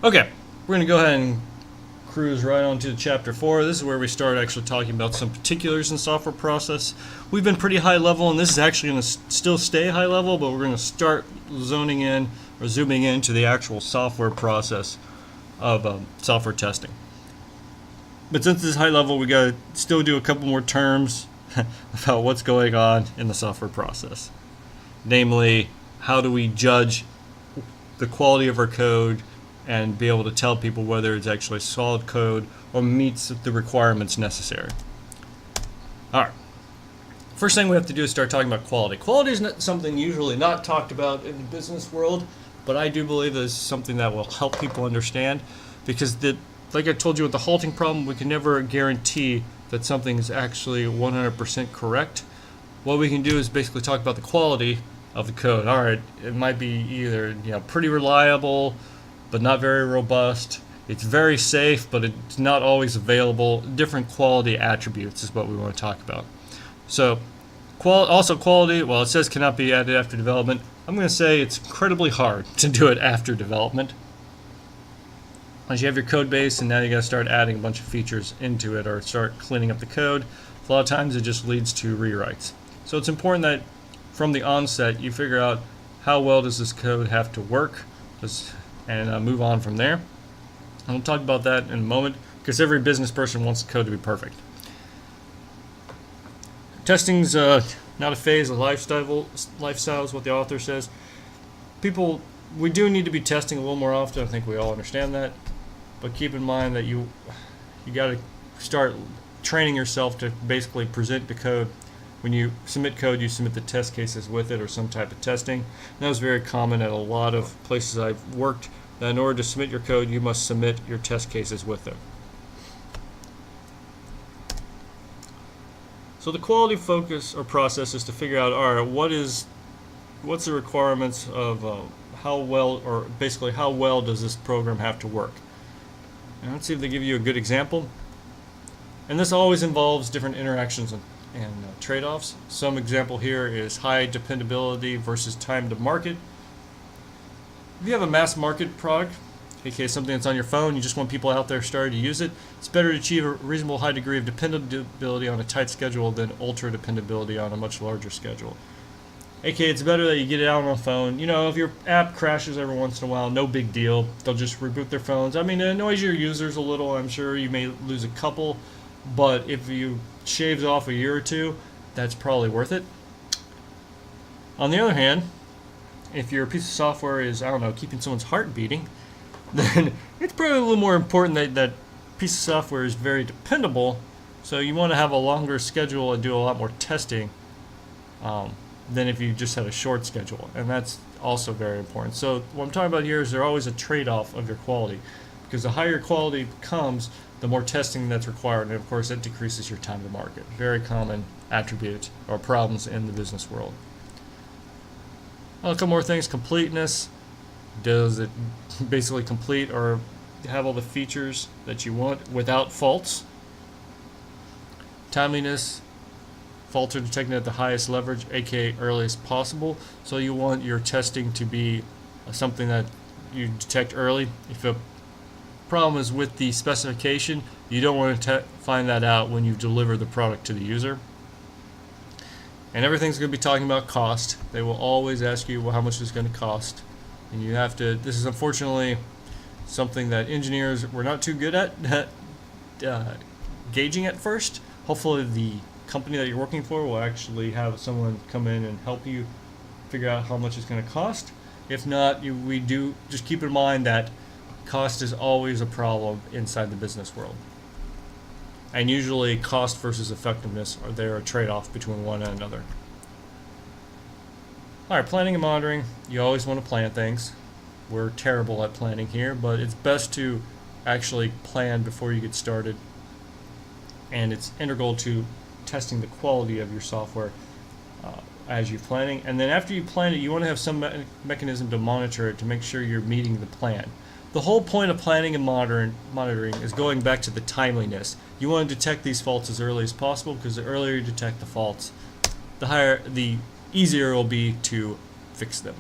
Okay, we're going to go ahead and cruise right on to chapter 4. This is where we start actually talking about some particulars in software process. We've been pretty high level, and this is actually going to still stay high level, but we're going to start zoning in or zooming into the actual software process of software testing. But since this is high level, we got to still do a couple more terms about what's going on in the software process. Namely, how do we judge the quality of our code and be able to tell people whether it's actually solid code or meets the requirements necessary. All right. First thing we have to do is start talking about quality. Quality is not something usually not talked about in the business world, but I do believe that it's something that will help people understand, because like I told you with the halting problem, we can never guarantee that something is actually 100% correct. What we can do is basically talk about the quality of the code. All right, it might be either pretty reliable, but not very robust. It's very safe, but it's not always available. Different quality attributes is what we want to talk about. So, also quality, well, it says cannot be added after development. I'm going to say it's incredibly hard to do it after development. Once you have your code base, and now you got to start adding a bunch of features into it or start cleaning up the code, a lot of times it just leads to rewrites. So it's important that from the onset you figure out how well does this code have to work, and move on from there. And we'll talk about that in a moment, because every business person wants the code to be perfect. Testing's not a phase, a lifestyle is what the author says. We do need to be testing a little more often. I think we all understand that. But keep in mind that you got to start training yourself to basically present the code. When you submit code, you submit the test cases with it or some type of testing. And that was very common at a lot of places I've worked, that in order to submit your code, you must submit your test cases with them. So the quality focus or process is to figure out, all right, what's the requirements of how well does this program have to work? And let's see if they give you a good example. And this always involves different interactions and trade-offs. Some example here is high dependability versus time to market. If you have a mass market product, aka something that's on your phone, you just want people out there starting to use it, it's better to achieve a reasonable high degree of dependability on a tight schedule than ultra dependability on a much larger schedule. aka it's better that you get it out on the phone. If your app crashes every once in a while, no big deal. They'll just reboot their phones. I mean, it annoys your users a little. I'm sure you may lose a couple, but if you shaves off a year or two, that's probably worth it. On the other hand, if your piece of software is, keeping someone's heart beating, then it's probably a little more important that that piece of software is very dependable. So you want to have a longer schedule and do a lot more testing than if you just had a short schedule. And that's also very important. So what I'm talking about here is there's always a trade-off of your quality, because the higher quality becomes, the more testing that's required, and of course that decreases your time to market. Very common attribute or problems in the business world. A couple more things. Completeness. Does it basically complete or have all the features that you want without faults? Timeliness. Faults are detected at the highest leverage, aka earliest possible. So you want your testing to be something that you detect early. If a problem is with the specification, you don't want to find that out when you deliver the product to the user. And everything's going to be talking about cost. They will always ask you, well, how much is it going to cost? And you have to, this is unfortunately something that engineers were not too good at gauging at first. Hopefully the company that you're working for will actually have someone come in and help you figure out how much it's going to cost. If not, we do just keep in mind that cost is always a problem inside the business world. And usually cost versus effectiveness are there a trade-off between one and another. Alright, planning and monitoring. You always want to plan things. We're terrible at planning here, but it's best to actually plan before you get started. And it's integral to testing the quality of your software as you're planning. And then after you plan it, you want to have some mechanism to monitor it to make sure you're meeting the plan. The whole point of planning and monitoring is going back to the timeliness. You want to detect these faults as early as possible, because the earlier you detect the faults, the easier it will be to fix them.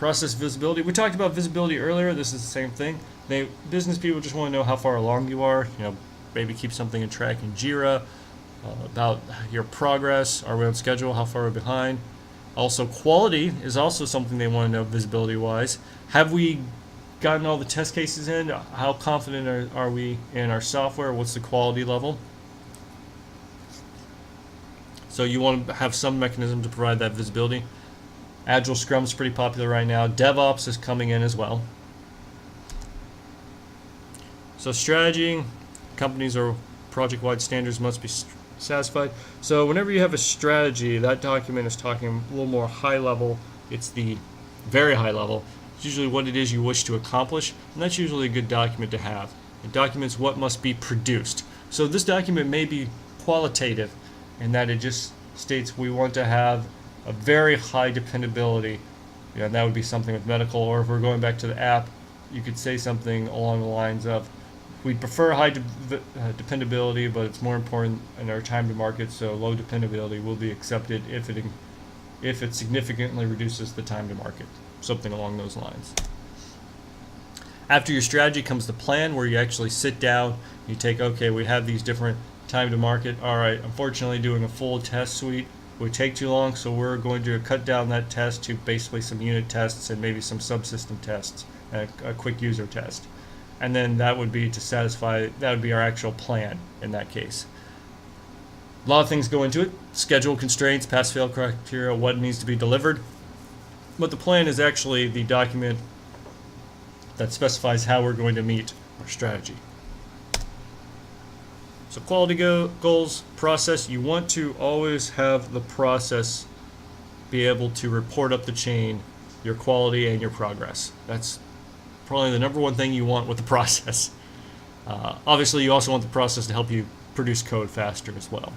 Process visibility. We talked about visibility earlier. This is the same thing. Business people just want to know how far along you are. Maybe keep something in track in Jira about your progress. Are we on schedule? How far are we behind? Also, quality is also something they want to know visibility-wise. Have we gotten all the test cases in? How confident are we in our software? What's the quality level? So you want to have some mechanism to provide that visibility. Agile Scrum is pretty popular right now. DevOps is coming in as well. So strategy, companies or project-wide standards must be satisfied. So whenever you have a strategy, that document is talking a little more high level. It's the very high level. It's usually what it is you wish to accomplish, and that's usually a good document to have. It documents what must be produced. So this document may be qualitative in that it just states we want to have a very high dependability. And that would be something with medical, or if we're going back to the app, you could say something along the lines of, we'd prefer high dependability, but it's more important in our time to market, so low dependability will be accepted if it significantly reduces the time to market. Something along those lines. After your strategy comes the plan, where you actually sit down, you take, okay, we have these different time to market. All right, unfortunately doing a full test suite would take too long, so we're going to cut down that test to basically some unit tests and maybe some subsystem tests, and a quick user test. And then that would be to satisfy, that would be our actual plan in that case. A lot of things go into it. Schedule constraints, pass-fail criteria, what needs to be delivered. But the plan is actually the document that specifies how we're going to meet our strategy. So quality goals, process, you want to always have the process be able to report up the chain your quality and your progress. That's probably the number one thing you want with the process. Obviously, you also want the process to help you produce code faster as well.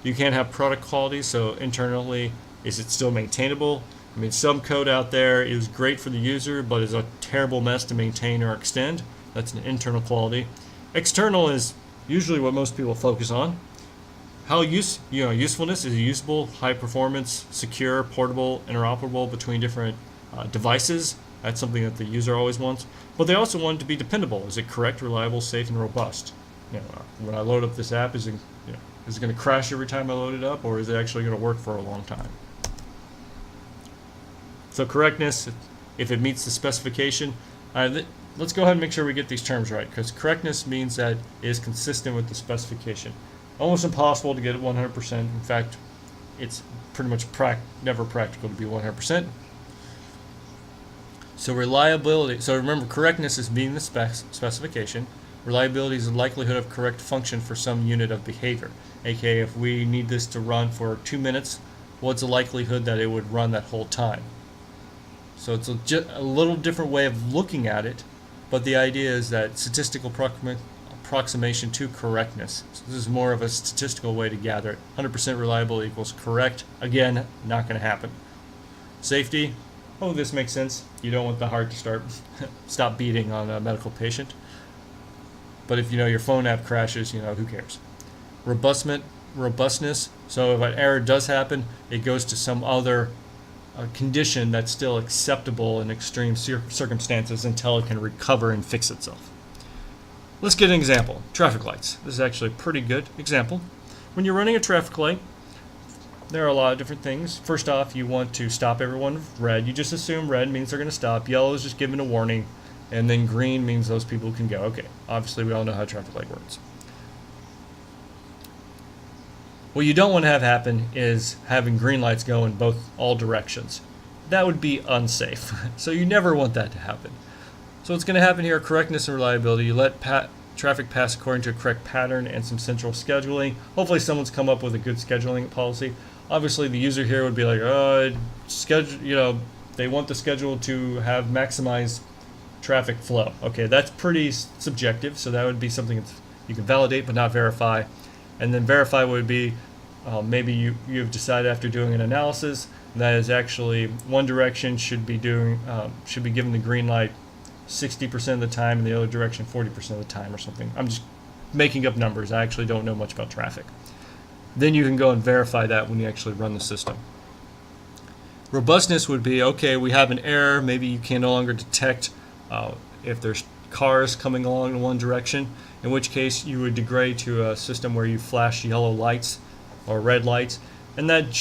You can't have product quality, so internally, is it still maintainable? I mean, some code out there is great for the user, but is a terrible mess to maintain or extend. That's an internal quality. External is usually what most people focus on. How usefulness is usable, high performance, secure, portable, interoperable between different devices. That's something that the user always wants. But they also want it to be dependable. Is it correct, reliable, safe, and robust? When I load up this app, is it going to crash every time I load it up, or is it actually going to work for a long time? So correctness, if it meets the specification, let's go ahead and make sure we get these terms right, because correctness means that it is consistent with the specification. Almost impossible to get it 100%. In fact, it's pretty much never practical to be 100%. So reliability, so remember, correctness is meeting the specification. Reliability is the likelihood of correct function for some unit of behavior. AKA, if we need this to run for 2 minutes, what's the likelihood that it would run that whole time? So it's a little different way of looking at it, but the idea is that statistical approximation to correctness. So this is more of a statistical way to gather it. 100% reliable equals correct. Again, not going to happen. Safety. Oh, this makes sense. You don't want the heart to stop beating on a medical patient. But if your phone app crashes, who cares? Robustness. So if an error does happen, it goes to some other condition that's still acceptable in extreme circumstances until it can recover and fix itself. Let's get an example. Traffic lights. This is actually a pretty good example. When you're running a traffic light, there are a lot of different things. First off, you want to stop everyone with red. You just assume red means they're going to stop. Yellow is just giving a warning. And then green means those people can go. Okay, obviously we all know how a traffic light works. What you don't want to have happen is having green lights go in all directions. That would be unsafe. So you never want that to happen. So what's going to happen here, correctness and reliability. You let traffic pass according to a correct pattern and some central scheduling. Hopefully someone's come up with a good scheduling policy. Obviously the user here would be like, they want the schedule to have maximized traffic flow. Okay, that's pretty subjective, so that would be something that you can validate but not verify. And then verify would be maybe you've decided after doing an analysis that is actually one direction should be given the green light 60% of the time and the other direction 40% of the time or something. I'm just making up numbers. I actually don't know much about traffic. Then you can go and verify that when you actually run the system. Robustness would be, okay, we have an error, maybe you can no longer detect if there's cars coming along in one direction, in which case you would degrade to a system where you flash yellow lights or red lights, and that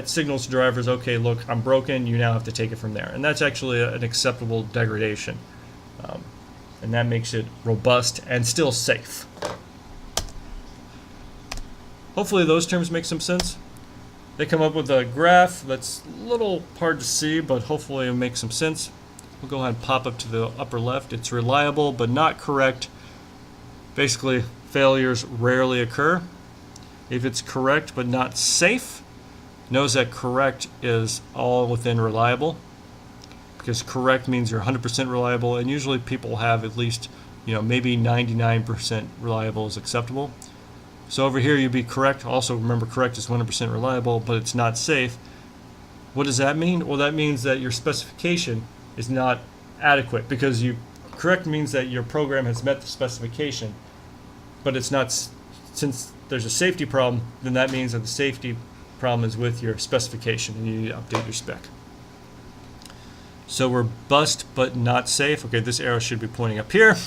signals to drivers, okay, look, I'm broken, you now have to take it from there. And that's actually an acceptable degradation. And that makes it robust and still safe. Hopefully those terms make some sense. They come up with a graph that's a little hard to see, but hopefully it'll make some sense. We'll go ahead and pop up to the upper left. It's reliable but not correct. Basically, failures rarely occur. If it's correct but not safe, knows that correct is all within reliable, because correct means you're 100% reliable, and usually people have at least, maybe 99% reliable is acceptable. So over here you'd be correct. Also remember, correct is 100% reliable, but it's not safe. What does that mean? Well, that means that your specification is not adequate, because correct means that your program has met the specification, but it's not. Since there's a safety problem, then that means that the safety problem is with your specification, and you need to update your spec. So robust but not safe. Okay, this arrow should be pointing up here.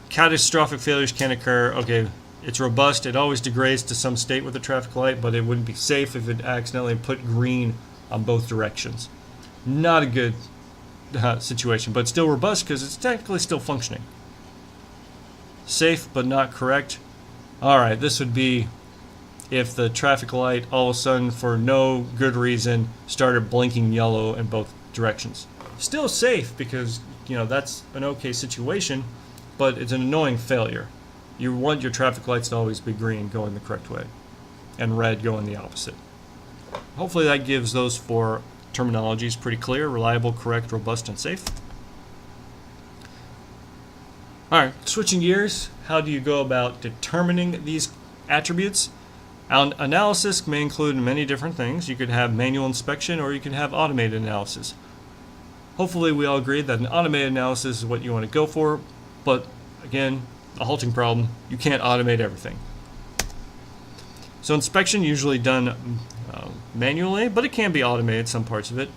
Catastrophic failures can occur. Okay, it's robust. It always degrades to some state with a traffic light, but it wouldn't be safe if it accidentally put green on both directions. Not a good situation, but still robust because it's technically still functioning. Safe but not correct. Alright, this would be if the traffic light all of a sudden, for no good reason, started blinking yellow in both directions. Still safe because, that's an okay situation, but it's an annoying failure. You want your traffic lights to always be green going the correct way, and red going the opposite. Hopefully that gives those four terminologies pretty clear: reliable, correct, robust, and safe. Alright, switching gears, how do you go about determining these attributes? Analysis may include many different things. You could have manual inspection, or you can have automated analysis. Hopefully we all agree that an automated analysis is what you want to go for, but again, a halting problem, you can't automate everything. So inspection usually done manually, but it can be automated, some parts of it.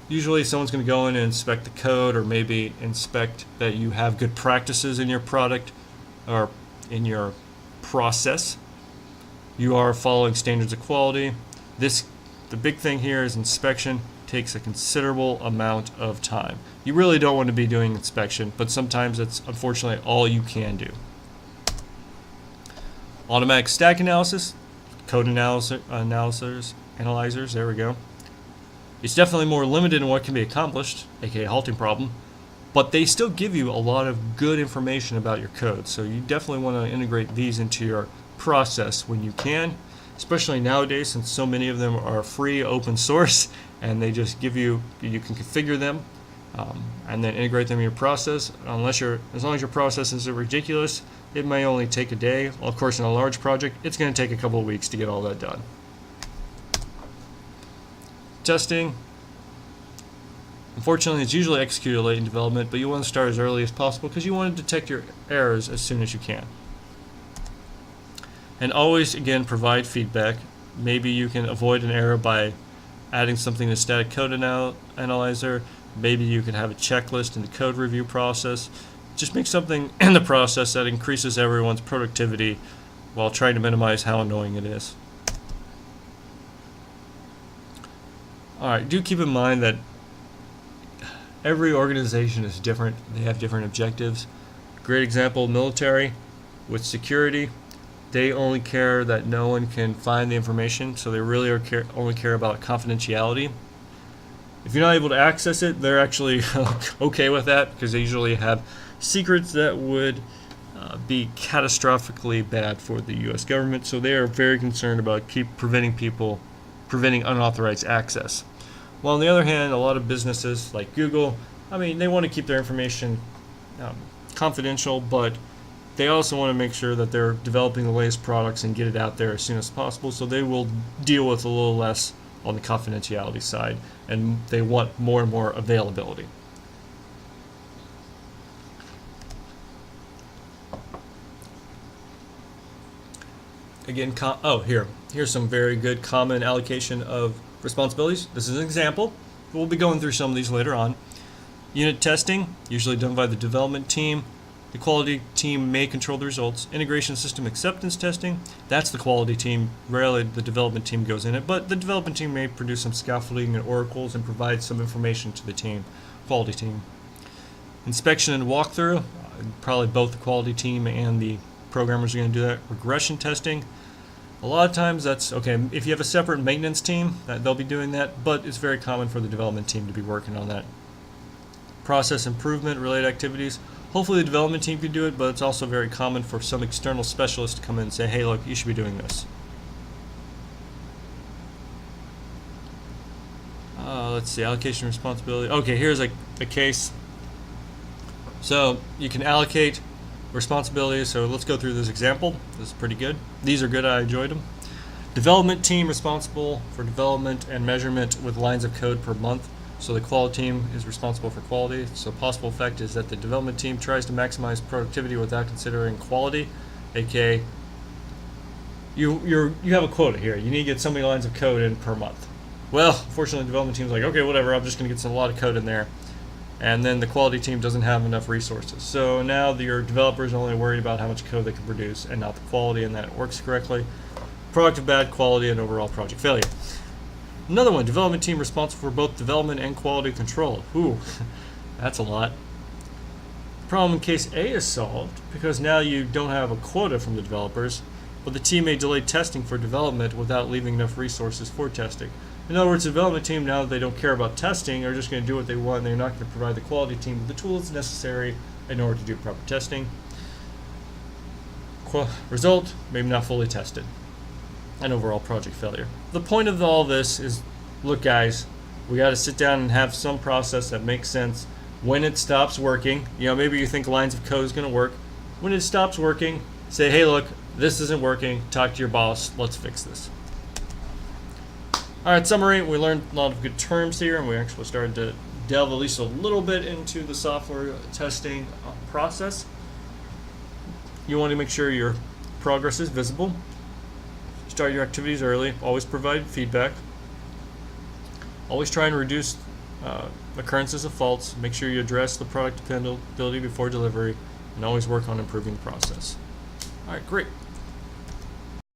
Usually someone's going to go in and inspect the code, or maybe inspect that you have good practices in your product or in your process. You are following standards of quality. The big thing here is inspection takes a considerable amount of time. You really don't want to be doing inspection, but sometimes it's unfortunately all you can do. Automatic stack analysis, code analyzers, there we go. It's definitely more limited in what can be accomplished, aka halting problem, but they still give you a lot of good information about your code. So you definitely want to integrate these into your process when you can, especially nowadays, since so many of them are free, open source, and they just give you can configure them and then integrate them in your process. As long as your process isn't ridiculous, it may only take a day. Well, of course, in a large project, it's going to take a couple of weeks to get all that done. Testing. Unfortunately, it's usually executed late in development, but you want to start as early as possible because you want to detect your errors as soon as you can. And always, again, provide feedback. Maybe you can avoid an error by adding something to static code analyzer. Maybe you can have a checklist in the code review process. Just make something in the process that increases everyone's productivity while trying to minimize how annoying it is. Alright, do keep in mind that every organization is different. They have different objectives. Great example, military with security. They only care that no one can find the information, so they really only care about confidentiality. If you're not able to access it, they're actually okay with that, because they usually have secrets that would be catastrophically bad for the U.S. government, so they are very concerned about preventing unauthorized access. While on the other hand, a lot of businesses like Google, they want to keep their information confidential, but they also want to make sure that they're developing the latest products and get it out there as soon as possible, so they will deal with a little less on the confidentiality side, and they want more and more availability. Again, here's some very good common allocation of responsibilities. This is an example. We'll be going through some of these later on. Unit testing, usually done by the development team. The quality team may control the results. Integration system acceptance testing, that's the quality team. Rarely the development team goes in it, but the development team may produce some scaffolding and oracles and provide some information to the team, quality team. Inspection and walkthrough, probably both the quality team and the programmers are going to do that. Regression testing, a lot of times that's okay. If you have a separate maintenance team, they'll be doing that, but it's very common for the development team to be working on that. Process improvement related activities. Hopefully the development team can do it, but it's also very common for some external specialist to come in and say, hey, look, you should be doing this. Let's see, allocation responsibility. Okay, here's a case. So you can allocate responsibilities. So let's go through this example. This is pretty good. These are good. I enjoyed them. Development team responsible for development and measurement with lines of code per month. So the quality team is responsible for quality. So possible effect is that the development team tries to maximize productivity without considering quality, aka you have a quota here. You need to get so many lines of code in per month. Well, fortunately, the development team's like, okay, whatever. I'm just going to get a lot of code in there, and then the quality team doesn't have enough resources. So now your developers are only worried about how much code they can produce and not the quality, and that it works correctly. Product of bad quality and overall project failure. Another one, development team responsible for both development and quality control. Ooh, that's a lot. Problem in case A is solved because now you don't have a quota from the developers, but the team may delay testing for development without leaving enough resources for testing. In other words, the development team, now that they don't care about testing, are just going to do what they want. They're not going to provide the quality team with the tools necessary in order to do proper testing. Result, maybe not fully tested. And overall project failure. The point of all this is, look guys, we got to sit down and have some process that makes sense. When it stops working, maybe you think lines of code is going to work. When it stops working, say, hey look, this isn't working, talk to your boss, let's fix this. Alright, summary, we learned a lot of good terms here, and we actually started to delve at least a little bit into the software testing process. You want to make sure your progress is visible. Start your activities early. Always provide feedback. Always try and reduce occurrences of faults. Make sure you address the product dependability before delivery, and always work on improving the process. Alright, great.